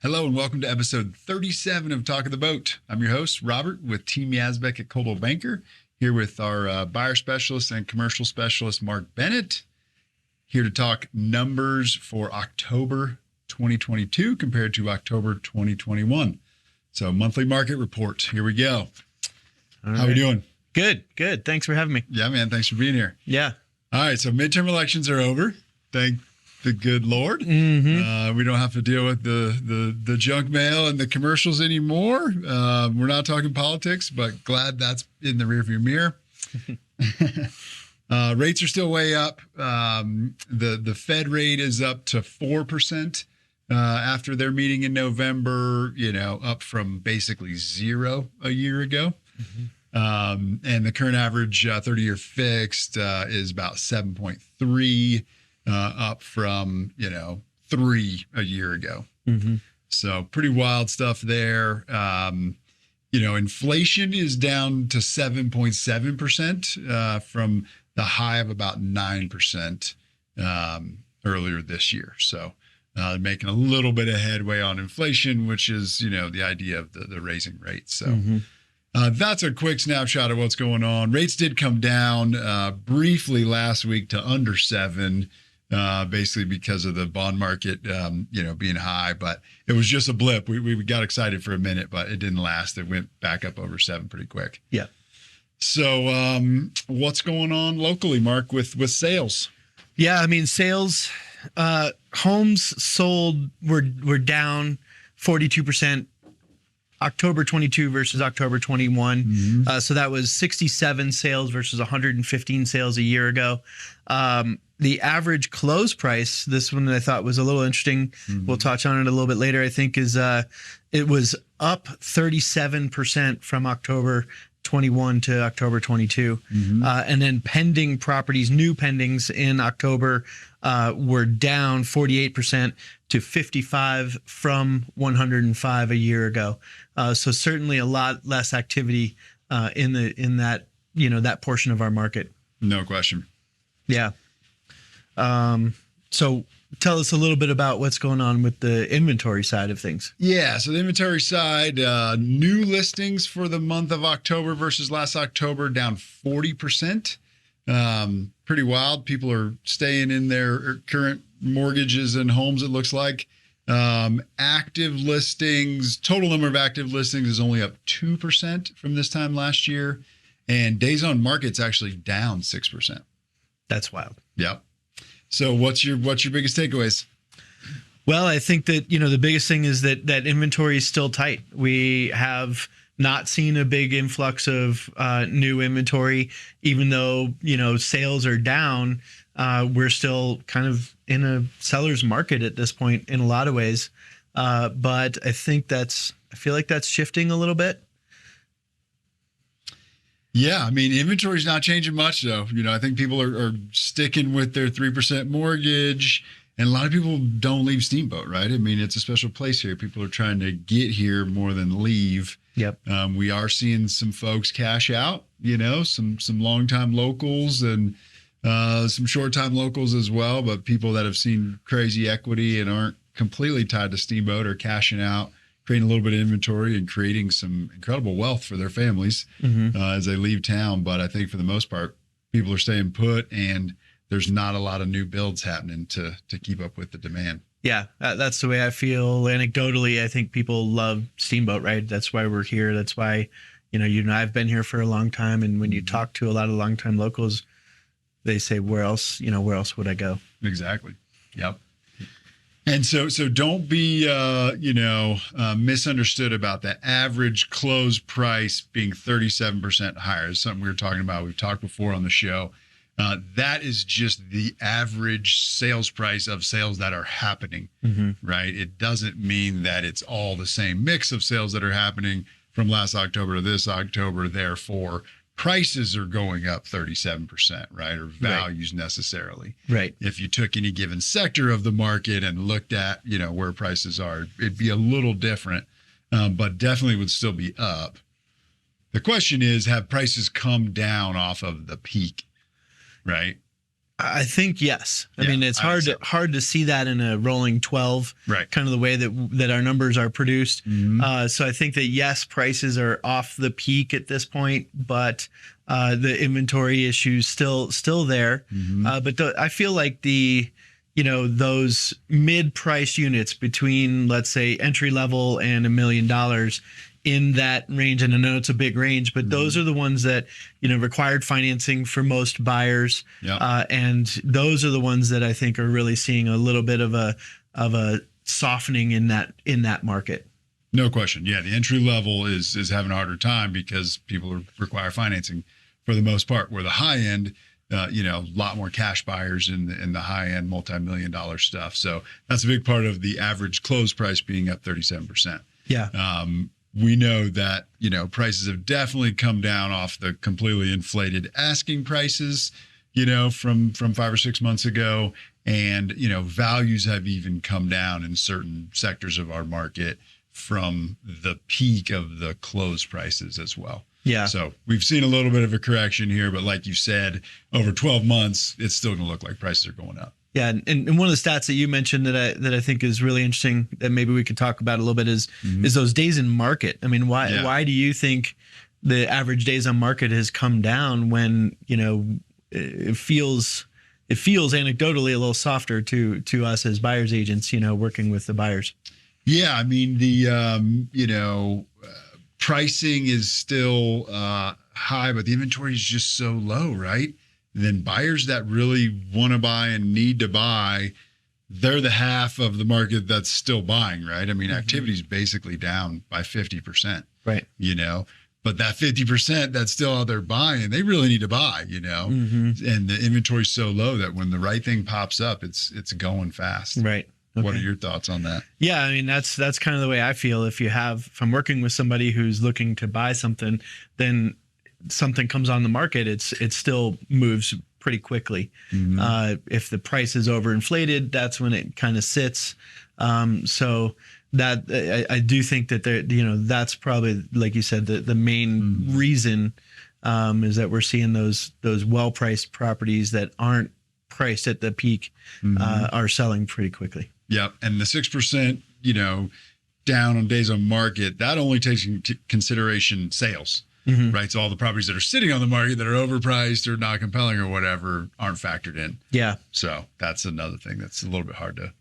Hello and welcome to episode 37 of Talk of the Boat. I'm your host, Robert, with Team Yazbek at Coldwell Banker, here with our buyer specialist and commercial specialist, Mark Bennett, here to talk numbers for October 2022 compared to October 2021. So monthly market report. Here we go. How we doing? Good. Thanks for having me. Yeah, man. Thanks for being here. Yeah. All right. So midterm elections are over. Thank the good Lord. Mm-hmm. We don't have to deal with the junk mail and the commercials anymore. We're not talking politics, but glad that's in the rearview mirror. Rates are still way up. The Fed rate is up to 4% after their meeting in November, up from basically zero a year ago. Mm-hmm. And the current average 30-year fixed is about 7.3. Up from, 3 a year ago. Mm-hmm. So pretty wild stuff there. Inflation is down to 7.7% from the high of about 9% earlier this year. So making a little bit of headway on inflation, which is, the idea of the raising rates. So that's a quick snapshot of what's going on. Rates did come down briefly last week to under 7%. Basically because of the bond market, being high, but it was just a blip. We got excited for a minute, but it didn't last. It went back up over 7 pretty quick. Yeah. So, what's going on locally, Mark, with sales? Yeah. I mean, sales, homes sold were down 42%. October 22 versus October 21. Mm-hmm. So that was 67 sales versus 115 sales a year ago. The average close price, this one I thought was a little interesting. Mm-hmm. We'll touch on it a little bit later, I think, is it was up 37% from October 21 to October 22. Mm-hmm. And then pending properties, new pendings in October were down 48% to 55 from 105 a year ago. So certainly a lot less activity in that, that portion of our market. No question. Yeah. So tell us a little bit about what's going on with the inventory side of things. Yeah. So the inventory side, new listings for the month of October versus last October down 40%. Pretty wild. People are staying in their current mortgages and homes, it looks like. Active listings, total number of active listings is only up 2% from this time last year. And days on market's actually down 6%. That's wild. Yep. So what's your biggest takeaways? Well, I think that, the biggest thing is that inventory is still tight. We have not seen a big influx of new inventory, even though, sales are down. We're still kind of in a seller's market at this point in a lot of ways. But I feel like that's shifting a little bit. Yeah, I mean, inventory's not changing much, though. I think people are sticking with their 3% mortgage, and a lot of people don't leave Steamboat, right? I mean, it's a special place here. People are trying to get here more than leave. Yep. We are seeing some folks cash out, some longtime locals and some short-time locals as well, but people that have seen crazy equity and aren't completely tied to Steamboat are cashing out, creating a little bit of inventory and creating some incredible wealth for their families as they leave town. But I think for the most part, people are staying put, and there's not a lot of new builds happening to keep up with the demand. Yeah, that's the way I feel. Anecdotally, I think people love Steamboat, right? That's why we're here. That's why, you and I have been here for a long time. And when you talk to a lot of longtime locals, they say, where else would I go? Exactly. Yep. And so don't be, misunderstood about the average close price being 37% higher. It's something we were talking about. We've talked before on the show. That is just the average sales price of sales that are happening, right? It doesn't mean that it's all the same mix of sales that are happening from last October to this October. Therefore, prices are going up 37%, right? Or values necessarily. Right. If you took any given sector of the market and looked at, where prices are, it'd be a little different, but definitely would still be up. The question is, have prices come down off of the peak, right? I think yes. I Yeah, mean, it's I would hard to see that in a rolling 12, Right. kind of the way that our numbers are produced. Mhm. So I think that yes, prices are off the peak at this point, but the inventory issues still there. But I feel like those mid-price units between, let's say, entry level and $1 million in that range, and I know it's a big range, but those are the ones that required financing for most buyers, and those are the ones that I think are really seeing a little bit of a softening in that market. No question. Yeah, the entry level is having a harder time because people require financing for the most part. Where the high end, a lot more cash buyers in the high end multi-million-dollar stuff. So that's a big part of the average close price being up 37%. Yeah. We know that, prices have definitely come down off the completely inflated asking prices, from 5 or 6 months ago. And, values have even come down in certain sectors of our market from the peak of the close prices as well. Yeah. So we've seen a little bit of a correction here, but like you said, over 12 months, it's still going to look like prices are going up. Yeah, and one of the stats that you mentioned that I think is really interesting that maybe we could talk about a little bit is those days in market. I mean, why do you think the average days on market has come down when it feels anecdotally a little softer to us as buyers agents, working with the buyers? Yeah, I mean the pricing is still high, but the inventory is just so low, right? Then buyers that really want to buy and need to buy, they're the half of the market that's still buying, right? I mean, activity is basically down by 50%, right? But that 50% that's still out there buying, they really need to buy, and the inventory's so low that when the right thing pops up, it's going fast. Right. Okay. What are your thoughts on that? Yeah, I mean that's kind of the way I feel. If I'm working with somebody who's looking to buy something, then something comes on the market, it still moves pretty quickly. If the price is overinflated, that's when it kind of sits. So that I do think that that's probably, like you said, the main reason is that we're seeing those well-priced properties that aren't priced at the peak are selling pretty quickly. Yep. And the 6%, down on days on market, that only takes into consideration sales. Right. So all the properties that are sitting on the market that are overpriced or not compelling or whatever aren't factored in. Yeah. So that's another thing that's a little bit hard to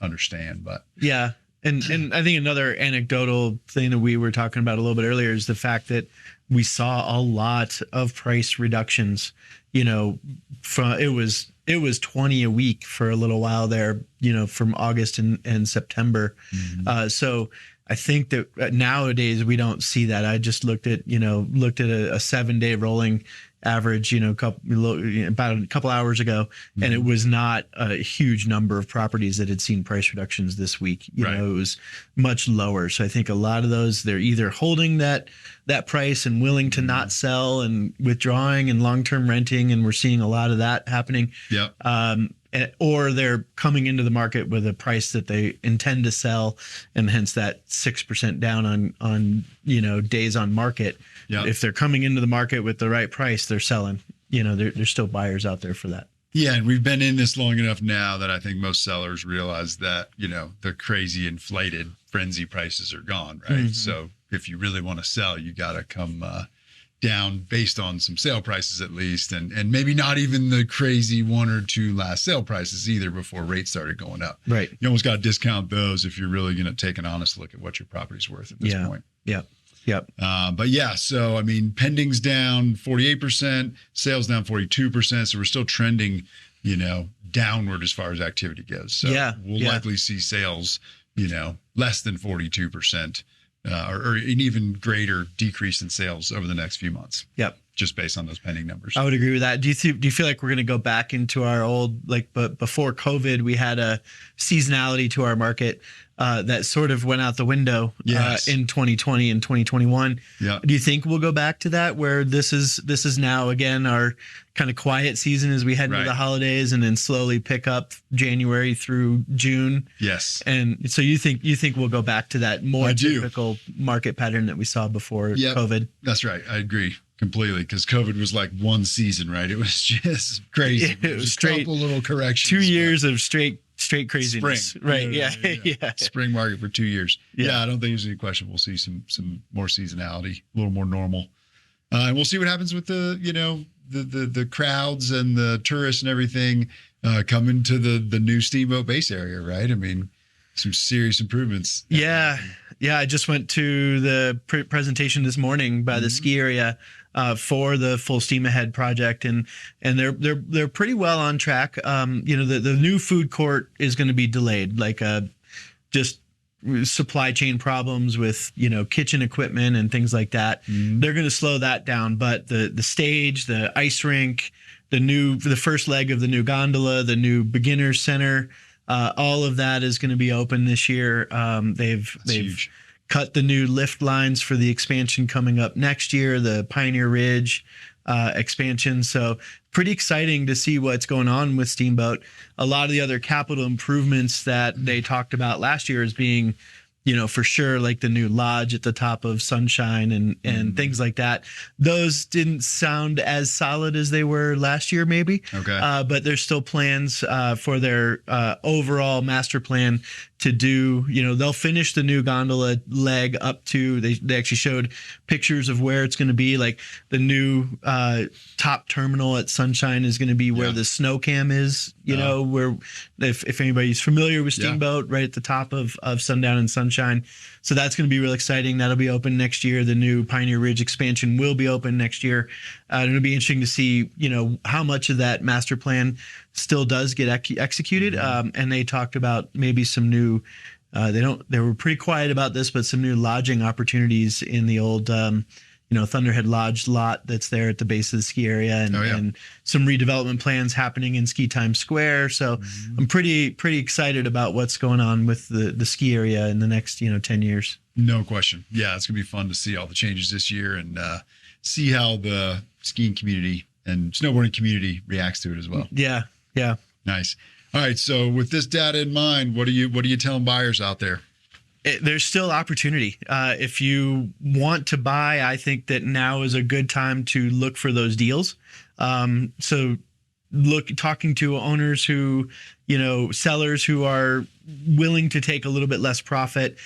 understand. But yeah. And I think another anecdotal thing that we were talking about a little bit earlier is the fact that we saw a lot of price reductions. It was 20 a week for a little while there, from August and September. So I think that nowadays we don't see that. I just looked at a 7-day rolling average, about a couple hours ago, and it was not a huge number of properties that had seen price reductions this week. It was much lower. So I think a lot of those, they're either holding that price and willing to not sell and withdrawing and long-term renting, and we're seeing a lot of that happening. Yeah. Or they're coming into the market with a price that they intend to sell, and hence that 6% down on days on market. Yep. If they're coming into the market with the right price, they're selling. There's still buyers out there for that. Yeah, and we've been in this long enough now that I think most sellers realize that the crazy inflated frenzy prices are gone, right? So if you really want to sell, you got to come down based on some sale prices at least, and maybe not even the crazy 1 or 2 last sale prices either before rates started going up. Right. You almost got to discount those if you're really going to take an honest look at what your property's worth at this point. Yeah. Yep. But yeah, so I mean, pending's down 48%, sales down 42%. So we're still trending, downward as far as activity goes. So we'll likely see sales, less than 42%. Or an even greater decrease in sales over the next few months. Yep. Just based on those pending numbers. I would agree with that. Do you feel like we're going to go back into our old, but before COVID, we had a seasonality to our market that sort of went out the window in 2020 and 2021. Yeah. Do you think we'll go back to that, where this is now again our kind of quiet season as we head into the holidays, and then slowly pick up January through June? Yes. And so you think we'll go back to that more typical market pattern that we saw before COVID? That's right. I agree. completely. Because COVID was like one season, right? It was just crazy. It was a straight couple little corrections. 2 years of straight craziness. Spring. Right. Yeah. Yeah. Spring market for 2 years. Yeah. Yeah. I don't think there's any question. We'll see some more seasonality, a little more normal. And we'll see what happens with the crowds and the tourists and everything coming to the new Steamboat Base area, right? I mean, some serious improvements. Yeah. I just went to the presentation this morning by the ski area for the full steam ahead project, and they're pretty well on track. The new food court is going to be delayed, like just supply chain problems with kitchen equipment and things like that. They're going to slow that down, but the stage, the ice rink, the first leg of the new gondola, the new beginners center, all of that is going to be open this year. They've huge. Cut the new lift lines for the expansion coming up next year, the Pioneer Ridge expansion. So pretty exciting to see what's going on with Steamboat. A lot of the other capital improvements that they talked about last year as being, for sure, like the new lodge at the top of Sunshine and things like that. Those didn't sound as solid as they were last year, maybe. Okay. But there's still plans for their overall master plan to do, they'll finish the new gondola leg up to, they actually showed pictures of where it's going to be. Like the new top terminal at Sunshine is going to be where the snow cam is, where if anybody's familiar with Steamboat, right at the top of Sundown and Sunshine. So that's going to be real exciting. That'll be open next year. The new Pioneer Ridge expansion will be open next year. It'll be interesting to see, how much of that master plan still does get executed. And they talked about maybe some new, they were pretty quiet about this, but some new lodging opportunities in the old, Thunderhead Lodge lot that's there at the base of the ski area, and some redevelopment plans happening in Ski Time Square. So I'm pretty excited about what's going on with the ski area in the next 10 years. No question. Yeah, it's gonna be fun to see all the changes this year and see how the skiing community and snowboarding community reacts to it as well. Yeah. Nice. All right. So with this data in mind, what are you telling buyers out there? There's still opportunity. If you want to buy, I think that now is a good time to look for those deals. So talking to owners who, sellers who are willing to take a little bit less profit,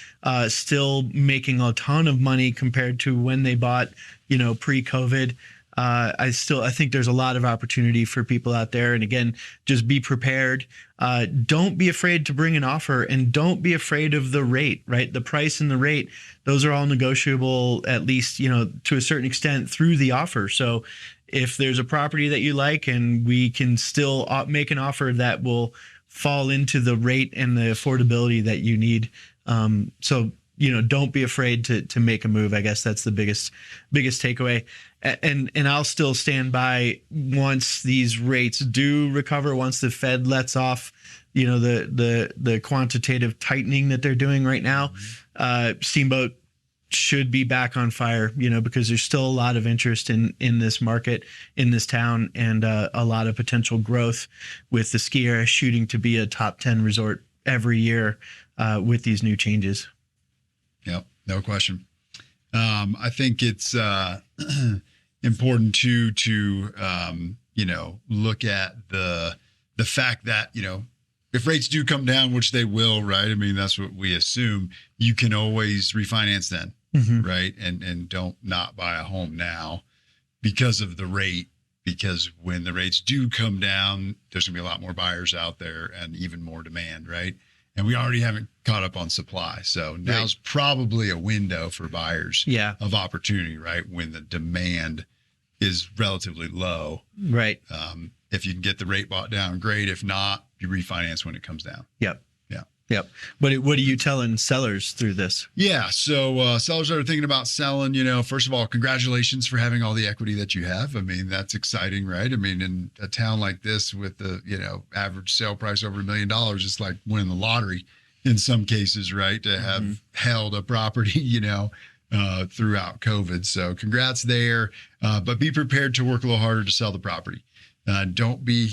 still making a ton of money compared to when they bought, pre-COVID. I think there's a lot of opportunity for people out there. And again, just be prepared. Don't be afraid to bring an offer, and don't be afraid of the rate, right? The price and the rate, those are all negotiable, at least, to a certain extent through the offer. So if there's a property that you like and we can still make an offer that will fall into the rate and the affordability that you need. Don't be afraid to make a move. I guess that's the biggest takeaway. And I'll still stand by once these rates do recover, once the Fed lets off, the quantitative tightening that they're doing right now. Steamboat should be back on fire, because there's still a lot of interest in this market, in this town, and a lot of potential growth with the ski area shooting to be a top 10 resort every year with these new changes. Yep, no question. I think it's important to look at the fact that if rates do come down, which they will, right? I mean, that's what we assume. You can always refinance then, right? And don't not buy a home now because of the rate. Because when the rates do come down, there's gonna be a lot more buyers out there and even more demand, right? And we already haven't caught up on supply. So now's probably a window for buyers of opportunity, right? When the demand is relatively low. Right. If you can get the rate bought down, great. If not, you refinance when it comes down. Yep. What are you telling sellers through this? Yeah. So sellers that are thinking about selling, first of all, congratulations for having all the equity that you have. I mean, that's exciting, right? I mean, in a town like this with the, average sale price over $1 million, it's like winning the lottery in some cases, right? To have held a property, throughout COVID. So congrats there. But be prepared to work a little harder to sell the property. Don't be,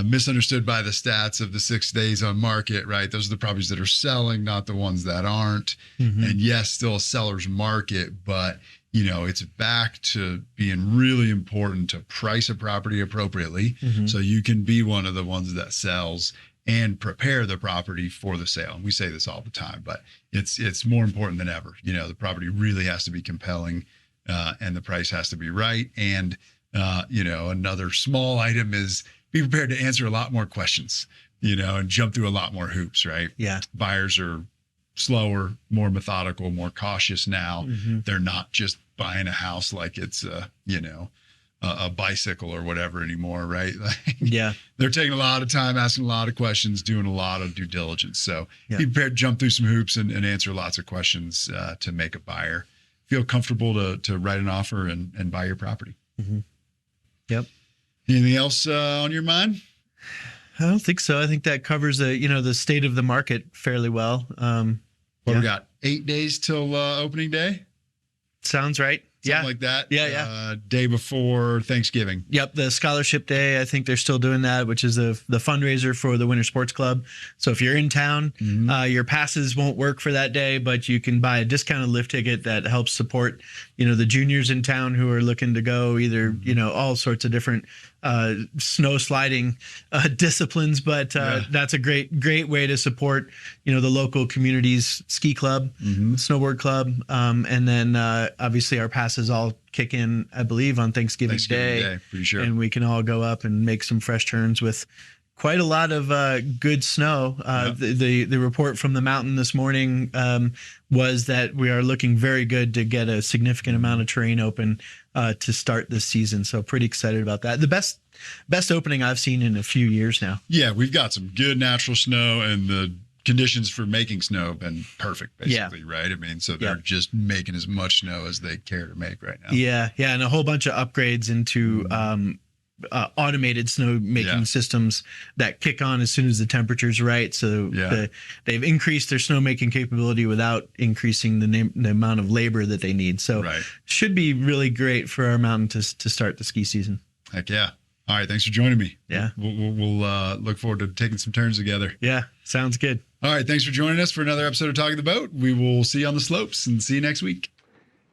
misunderstood by the stats of the 6 days on market, right? Those are the properties that are selling, not the ones that aren't. And yes, still a seller's market, but it's back to being really important to price a property appropriately, so you can be one of the ones that sells and prepare the property for the sale. And we say this all the time, but it's more important than ever. The property really has to be compelling, and the price has to be right. And another small item is be prepared to answer a lot more questions, and jump through a lot more hoops, right? Yeah. Buyers are slower, more methodical, more cautious now. They're not just buying a house like it's a bicycle or whatever anymore, right? Yeah. They're taking a lot of time, asking a lot of questions, doing a lot of due diligence. So be prepared to jump through some hoops and answer lots of questions to make a buyer feel comfortable to write an offer and buy your property. Yep. Anything else on your mind? I don't think so. I think that covers the state of the market fairly well. We got 8 days till opening day. Sounds right. Something like that. Yeah. Day before Thanksgiving. Yep. The scholarship day, I think they're still doing that, which is the fundraiser for the Winter Sports Club. So if you're in town, your passes won't work for that day, but you can buy a discounted lift ticket that helps support, the juniors in town who are looking to go either, all sorts of different snow sliding disciplines. But that's a great way to support, the local community's ski club, snowboard club. And then obviously our passes all kick in, I believe, on Thanksgiving Day. Pretty sure. And we can all go up and make some fresh turns with quite a lot of good snow. The report from the mountain this morning was that we are looking very good to get a significant amount of terrain open to start this season. So pretty excited about that. The best opening I've seen in a few years now. Yeah, we've got some good natural snow, and the conditions for making snow have been perfect, basically, right? I mean, so they're just making as much snow as they care to make right now. Yeah, and a whole bunch of upgrades into automated snow making systems that kick on as soon as the temperature's right. So they've increased their snow making capability without increasing the amount of labor that they need. So should be really great for our mountain to start the ski season. Heck yeah. All right. Thanks for joining me. Yeah. We'll look forward to taking some turns together. Yeah. Sounds good. All right. Thanks for joining us for another episode of Talking the Boat. We will see you on the slopes and see you next week.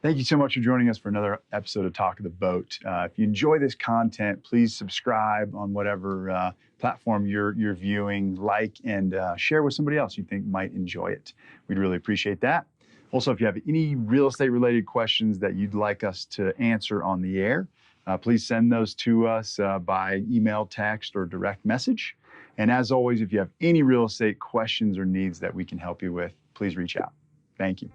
Thank you so much for joining us for another episode of Talk of the Boat. If you enjoy this content, please subscribe on whatever platform you're viewing, like, and share with somebody else you think might enjoy it. We'd really appreciate that. Also, if you have any real estate related questions that you'd like us to answer on the air, please send those to us by email, text, or direct message. And as always, if you have any real estate questions or needs that we can help you with, please reach out. Thank you.